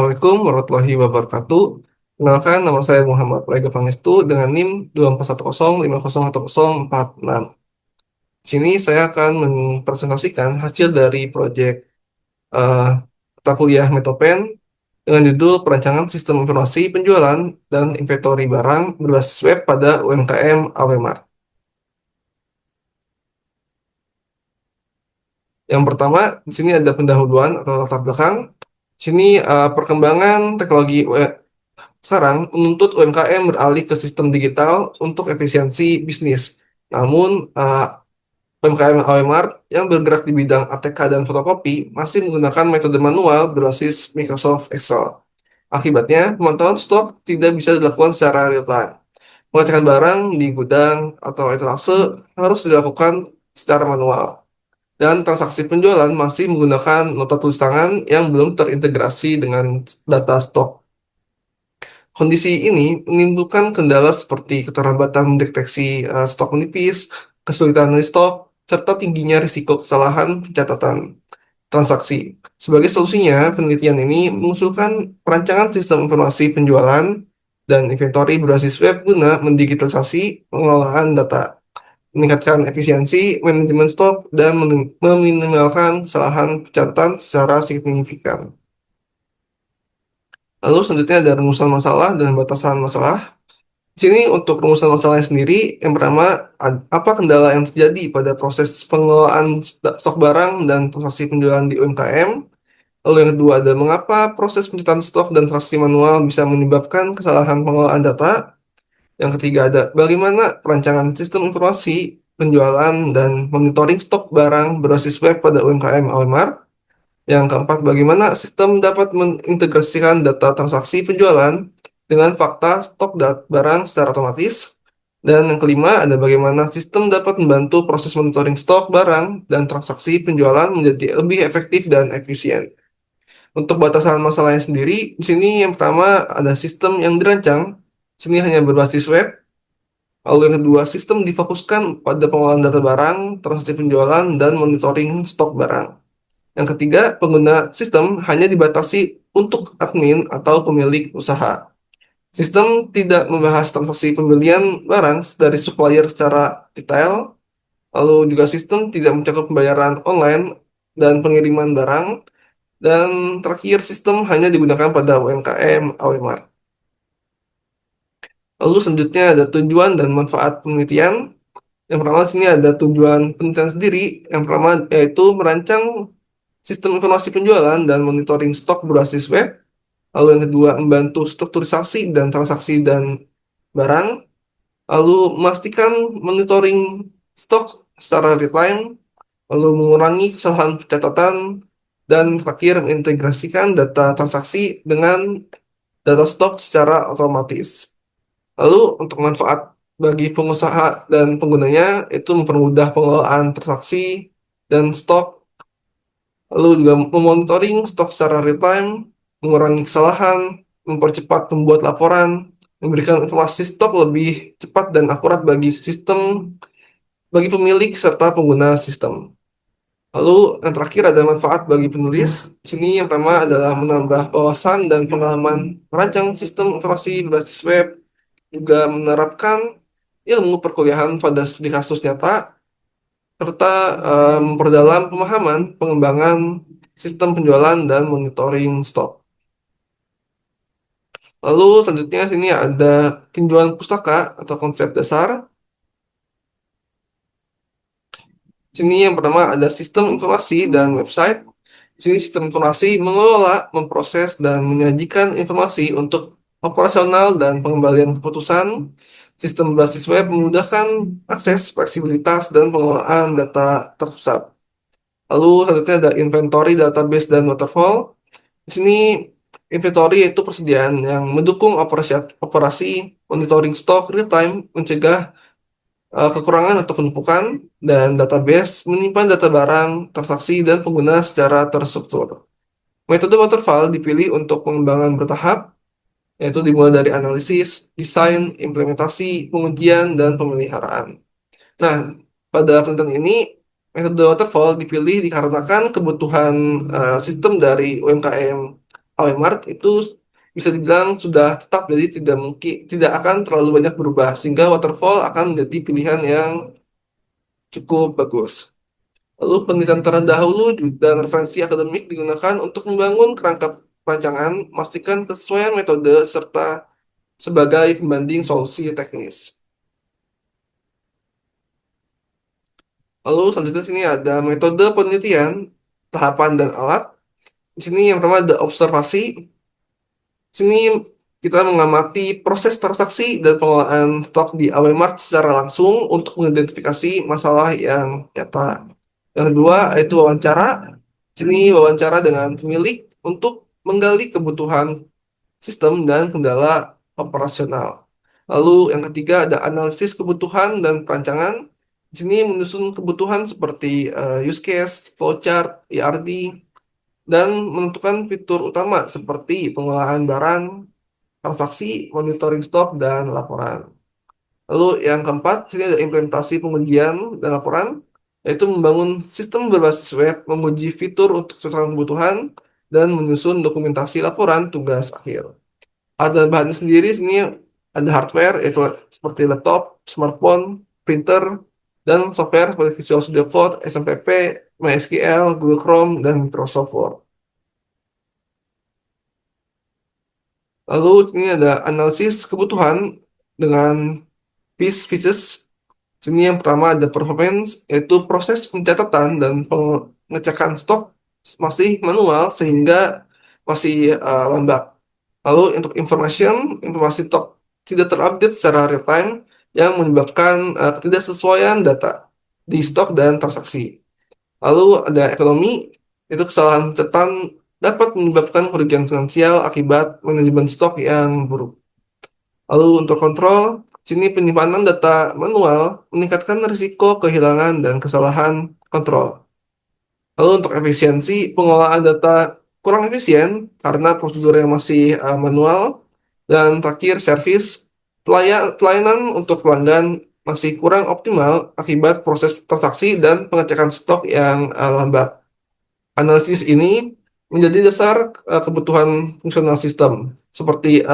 Assalamualaikum warahmatullahi wabarakatuh. Kenalkan, nama saya Muhammad Praega Pangestu dengan NIM 241050146. Di sini saya akan mempresentasikan hasil dari proyek eh, mata kuliah Metopen dengan judul Perancangan Sistem Informasi Penjualan dan Inventory Barang Berbasis Web pada UMKM Awemart. Yang pertama, di sini ada pendahuluan atau latar belakang. Di sini perkembangan teknologi sekarang menuntut UMKM beralih ke sistem digital untuk efisiensi bisnis. Namun, UMKM Alfamart yang bergerak di bidang ATK dan fotokopi masih menggunakan metode manual berbasis Microsoft Excel. Akibatnya, pemantauan stok tidak bisa dilakukan secara real time. Pengecekan barang di gudang atau etalase harus dilakukan secara manual. Dan transaksi penjualan masih menggunakan nota tulis tangan yang belum terintegrasi dengan data stok. Kondisi ini menimbulkan kendala seperti keterlambatan mendeteksi stok menipis, kesulitan stok, serta tingginya risiko kesalahan pencatatan transaksi. Sebagai solusinya, penelitian ini mengusulkan perancangan sistem informasi penjualan dan inventory berbasis web guna mendigitalisasi pengelolaan data, meningkatkan efisiensi manajemen stok, dan meminimalkan kesalahan pencatatan secara signifikan. Lalu selanjutnya ada rumusan masalah dan batasan masalah. Di sini untuk rumusan masalahnya sendiri, yang pertama, apa kendala yang terjadi pada proses pengelolaan stok barang dan transaksi penjualan di UMKM. Lalu yang kedua ada mengapa proses pencatatan stok dan transaksi manual bisa menyebabkan kesalahan pengelolaan data. Yang ketiga ada bagaimana perancangan sistem informasi penjualan dan monitoring stok barang berbasis web pada UMKM Awemart. Yang keempat, bagaimana sistem dapat mengintegrasikan data transaksi penjualan dengan fakta stok barang secara otomatis. Dan yang kelima, ada bagaimana sistem dapat membantu proses monitoring stok barang dan transaksi penjualan menjadi lebih efektif dan efisien. Untuk batasan masalahnya sendiri, di sini yang pertama ada sistem yang dirancang, di sini hanya berbasis web. Lalu yang kedua, sistem difokuskan pada pengolahan data barang, transaksi penjualan, dan monitoring stok barang. Yang ketiga, pengguna sistem hanya dibatasi untuk admin atau pemilik usaha. Sistem tidak membahas transaksi pembelian barang dari supplier secara detail, lalu juga sistem tidak mencakup pembayaran online dan pengiriman barang, dan terakhir sistem hanya digunakan pada UMKM Awemart. Lalu selanjutnya ada tujuan dan manfaat penelitian. Yang pertama di sini ada tujuan penelitian sendiri. Yang pertama yaitu merancang sistem informasi penjualan dan monitoring stok berbasis web. Lalu yang kedua, membantu strukturisasi dan transaksi dan barang. Lalu memastikan monitoring stok secara real time. Lalu mengurangi kesalahan pencatatan. Dan terakhir, mengintegrasikan data transaksi dengan data stok secara otomatis. Lalu untuk manfaat bagi pengusaha dan penggunanya itu mempermudah pengelolaan transaksi dan stok, lalu juga memonitoring stok secara real time, mengurangi kesalahan, mempercepat pembuat laporan, memberikan informasi stok lebih cepat dan akurat bagi sistem, bagi pemilik serta pengguna sistem. Lalu yang terakhir ada manfaat bagi penulis. Di sini yang pertama adalah menambah wawasan dan pengalaman merancang sistem informasi berbasis web, juga menerapkan ilmu perkuliahan pada studi kasus nyata, serta memperdalam pemahaman pengembangan sistem penjualan dan monitoring stok. Lalu selanjutnya sini ada tinjauan pustaka atau konsep dasar. Sini yang pertama ada sistem informasi dan website. Di sini sistem informasi mengelola, memproses, dan menyajikan informasi untuk operasional dan pengembalian keputusan. Sistem berbasis web memudahkan akses, fleksibilitas, dan pengelolaan data terpusat. Lalu selanjutnya ada inventory, database, dan waterfall. Di sini inventory yaitu persediaan yang mendukung operasi monitoring stok real time, mencegah kekurangan atau penumpukan, dan database menyimpan data barang, transaksi, dan pengguna secara terstruktur. Metode waterfall dipilih untuk pengembangan bertahap, yaitu dimulai dari analisis, desain, implementasi, pengujian, dan pemeliharaan. Nah, pada penelitian ini, metode waterfall dipilih dikarenakan kebutuhan sistem dari UMKM Alfamart itu bisa dibilang sudah tetap, jadi tidak akan terlalu banyak berubah, sehingga waterfall akan menjadi pilihan yang cukup bagus. Lalu penelitian terdahulu dan referensi akademik digunakan untuk membangun kerangka perancangan, memastikan kesesuaian metode serta sebagai pembanding solusi teknis. Lalu selanjutnya sini ada metode penelitian, tahapan dan alat. Di sini yang pertama ada observasi. Sini kita mengamati proses transaksi dan pengelolaan stok di Awemart secara langsung untuk mengidentifikasi masalah yang nyata. Yang kedua yaitu wawancara. Sini wawancara dengan pemilik untuk menggali kebutuhan sistem dan kendala operasional. Lalu yang ketiga ada analisis kebutuhan dan perancangan. Di sini menyusun kebutuhan seperti use case, flowchart, ERD, dan menentukan fitur utama seperti pengelolaan barang, transaksi, monitoring stok, dan laporan. Lalu yang keempat, sini ada implementasi pengujian dan laporan, yaitu membangun sistem berbasis web, menguji fitur untuk sesuai kebutuhan, dan menyusun dokumentasi laporan tugas akhir. Ada bahannya sendiri, sini ada hardware, yaitu seperti laptop, smartphone, printer, dan software seperti Visual Studio Code, SMPP, MySQL, Google Chrome, dan Microsoft Word. Lalu ini ada analisis kebutuhan dengan pieces. Sini yang pertama ada performance, yaitu proses pencatatan dan pengecekan stok masih manual sehingga masih lambat. Lalu untuk informasi stok tidak terupdate secara real time yang menyebabkan ketidaksesuaian data di stok dan transaksi. Lalu ada ekonomi, itu kesalahan catatan dapat menyebabkan kerugian finansial akibat manajemen stok yang buruk. Lalu untuk kontrol, sini penyimpanan data manual meningkatkan risiko kehilangan dan kesalahan kontrol. Lalu untuk efisiensi, pengelolaan data kurang efisien karena prosedur yang masih manual. Dan terakhir, servis, pelayanan untuk pelanggan masih kurang optimal akibat proses transaksi dan pengecekan stok yang lambat. Analisis ini menjadi dasar kebutuhan fungsional sistem, seperti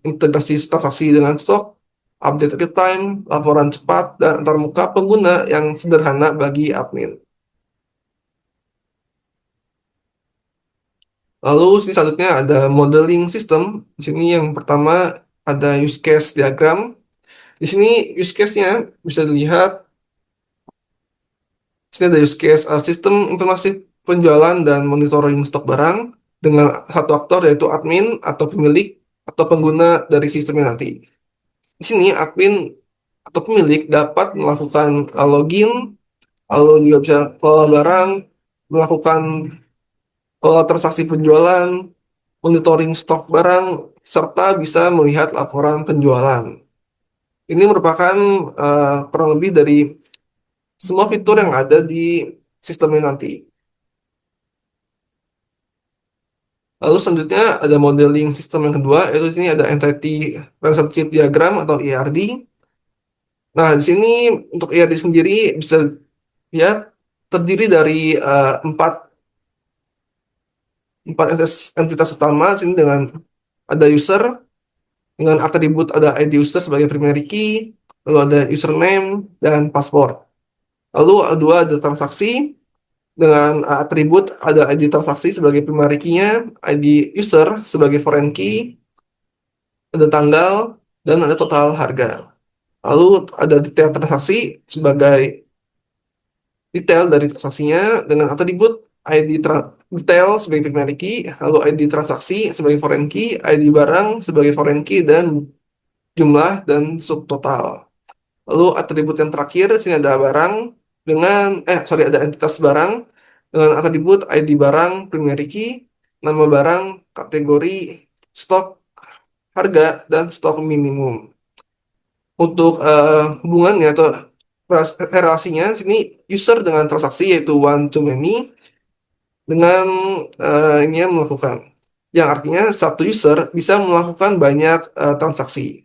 integrasi transaksi dengan stok, update real time, laporan cepat, dan antarmuka pengguna yang sederhana bagi admin. Lalu sini selanjutnya ada modeling system. Di sini yang pertama ada use case diagram. Di sini use case-nya bisa dilihat. Di sini ada use case sistem informasi penjualan dan monitoring stok barang dengan satu aktor yaitu admin atau pemilik atau pengguna dari sistemnya nanti. Di sini admin atau pemilik dapat melakukan login, lalu juga bisa kelola barang, melakukan transaksi penjualan, monitoring stok barang, serta bisa melihat laporan penjualan. Ini merupakan kurang lebih dari semua fitur yang ada di sistemnya nanti. Lalu selanjutnya ada modeling sistem yang kedua, yaitu di sini ada entity relationship diagram atau ERD. Nah, di sini untuk ERD sendiri bisa lihat terdiri dari empat entitas utama. Di sini dengan ada user, dengan atribut ada ID user sebagai primary key, lalu ada username dan password. Lalu dua ada transaksi dengan atribut ada ID transaksi sebagai primary key-nya, ID user sebagai foreign key, ada tanggal, dan ada total harga. Lalu ada detail transaksi sebagai detail dari transaksinya dengan atribut ID detail sebagai primary key, lalu ID transaksi sebagai foreign key, ID barang sebagai foreign key, dan jumlah dan subtotal. Lalu atribut yang terakhir, sini ada barang dengan, ada entitas barang dengan atribut ID barang, primary key, nama barang, kategori, stok, harga, dan stok minimum. Untuk hubungannya atau relasinya, sini user dengan transaksi yaitu one to many dengan ini yang melakukan. Yang artinya satu user bisa melakukan banyak transaksi.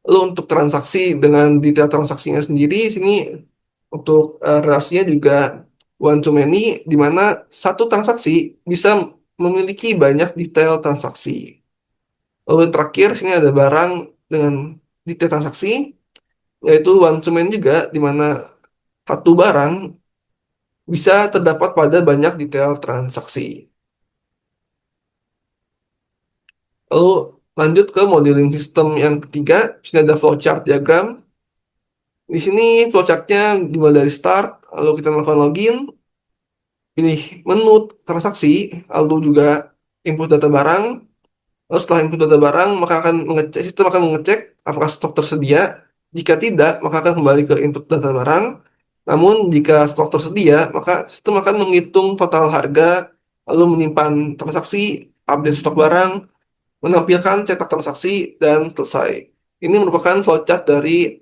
Lalu untuk transaksi dengan detail transaksinya sendiri, sini untuk relasinya juga one to many, di mana satu transaksi bisa memiliki banyak detail transaksi. Lalu yang terakhir, sini ada barang dengan detail transaksi, yaitu one to many juga, di mana satu barang bisa terdapat pada banyak detail transaksi. Lalu lanjut ke modeling sistem yang ketiga, di sini ada flowchart diagram. Di sini flowchartnya dimulai dari start, lalu kita melakukan login, pilih menu transaksi, lalu juga input data barang. Lalu setelah input data barang, maka akan mengecek, sistem akan mengecek apakah stok tersedia. Jika tidak, maka akan kembali ke input data barang. Namun, jika stok tersedia, maka sistem akan menghitung total harga, lalu menyimpan transaksi, update stok barang, menampilkan cetak transaksi, dan selesai. Ini merupakan flowchart dari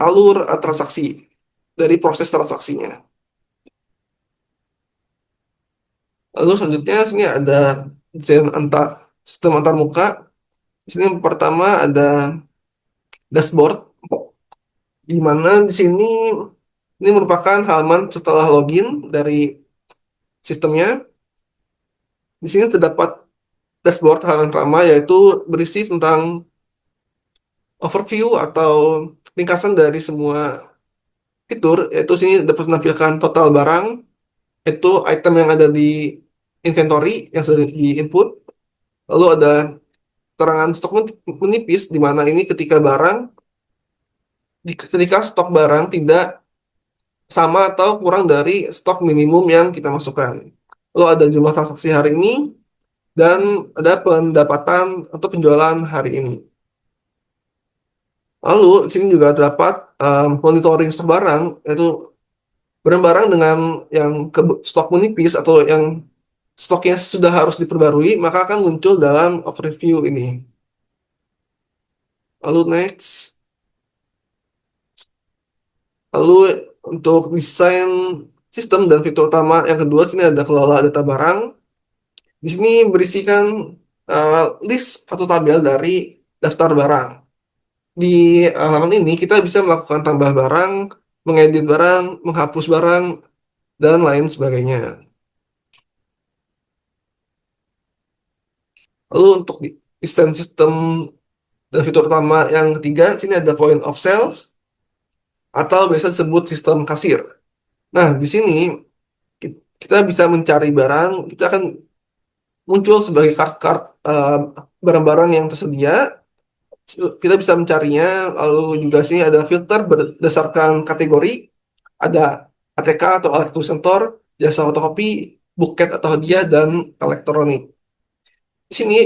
alur transaksi, dari proses transaksinya. Lalu selanjutnya, sini ada desain sistem antar muka. Di sini yang pertama ada dashboard, di mana di sini ini merupakan halaman setelah login dari sistemnya. Di sini terdapat dashboard halaman pertama, yaitu berisi tentang overview atau ringkasan dari semua fitur, yaitu sini dapat menampilkan total barang, itu item yang ada di inventory yang sudah di-input. Lalu ada keterangan stok menipis, di mana ini ketika ketika stok barang tidak sama atau kurang dari stok minimum yang kita masukkan. Lalu ada jumlah transaksi hari ini dan ada pendapatan atau penjualan hari ini. Lalu di sini juga terdapat monitoring stok barang, yaitu barang-barang dengan yang stok menipis atau yang stoknya sudah harus diperbarui, maka akan muncul dalam overview ini. Lalu next, lalu untuk desain sistem dan fitur utama yang kedua, sini ada kelola data barang. Di sini berisikan list atau tabel dari daftar barang. Di halaman ini kita bisa melakukan tambah barang, mengedit barang, menghapus barang, dan lain sebagainya. Lalu untuk desain sistem dan fitur utama yang ketiga, sini ada point of sales atau biasa disebut sistem kasir. Nah, di sini kita bisa mencari barang, kita akan muncul sebagai kart-kart barang-barang yang tersedia. Kita bisa mencarinya, lalu juga sini ada filter berdasarkan kategori, ada ATK atau alat tulis kantor, jasa fotokopi, buket atau hadiah, dan elektronik. Di sini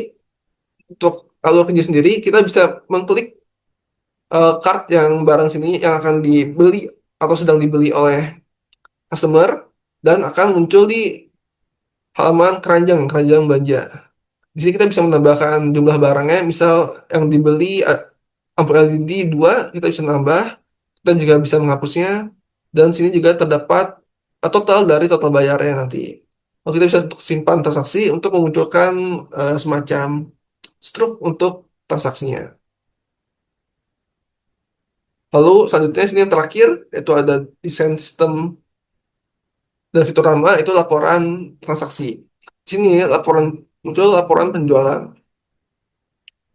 untuk alur kerja sendiri, kita bisa mengklik card yang barang sini yang akan dibeli atau sedang dibeli oleh customer, dan akan muncul di halaman keranjang belanja. Di sini kita bisa menambahkan jumlah barangnya, misal yang dibeli ampul LED 2, kita bisa nambah, dan juga bisa menghapusnya, dan sini juga terdapat total dari total bayarnya nanti. Lalu kita bisa untuk simpan transaksi untuk memunculkan semacam struk untuk transaksinya. Lalu selanjutnya sini yang terakhir, yaitu ada desain sistem dan fitur utama, itu laporan transaksi. Di sini muncul laporan penjualan.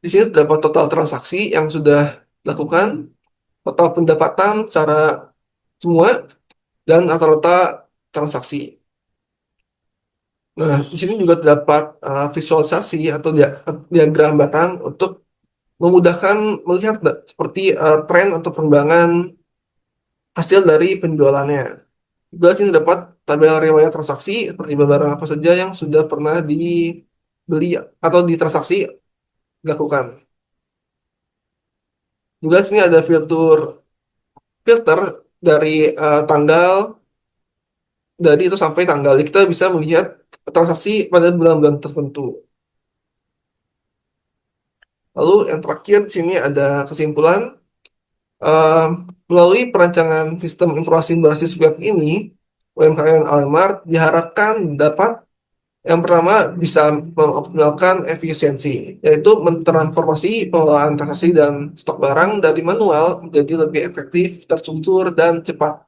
Di sini terdapat total transaksi yang sudah dilakukan, total pendapatan secara semua, dan rata-rata transaksi. Nah, di sini juga terdapat visualisasi atau diagram batang untuk memudahkan melihat seperti tren atau perkembangan hasil dari penjualannya. Juga sini dapat tabel riwayat transaksi seperti barang apa saja yang sudah pernah dibeli atau ditransaksi dilakukan. Juga sini ada filter dari tanggal, dari itu sampai tanggal. Kita bisa melihat transaksi pada bulan-bulan tertentu. Lalu yang terakhir di sini ada kesimpulan. Eh, Melalui perancangan sistem informasi berbasis web ini, UMKM Alfamart diharapkan dapat yang pertama bisa mengoptimalkan efisiensi, yaitu mentransformasi pengelolaan transaksi dan stok barang dari manual menjadi lebih efektif, terstruktur, dan cepat.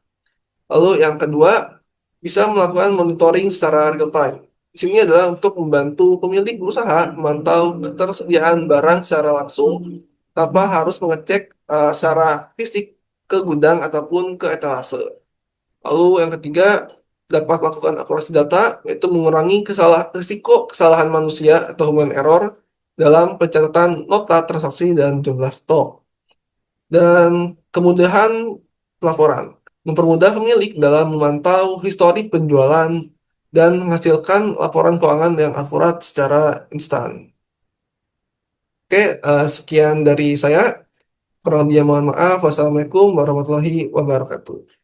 Lalu yang kedua, bisa melakukan monitoring secara real time. di sini adalah untuk membantu pemilik berusaha memantau ketersediaan barang secara langsung tanpa harus mengecek secara fisik ke gudang ataupun ke etalase. Lalu yang ketiga, dapat melakukan akurasi data, yaitu mengurangi risiko kesalahan manusia atau human error dalam pencatatan nota transaksi dan jumlah stok. Dan kemudahan pelaporan, mempermudah pemilik dalam memantau histori penjualan dan menghasilkan laporan keuangan yang akurat secara instan. Oke, sekian dari saya. Kurang lebihnya mohon maaf. Wassalamualaikum warahmatullahi wabarakatuh.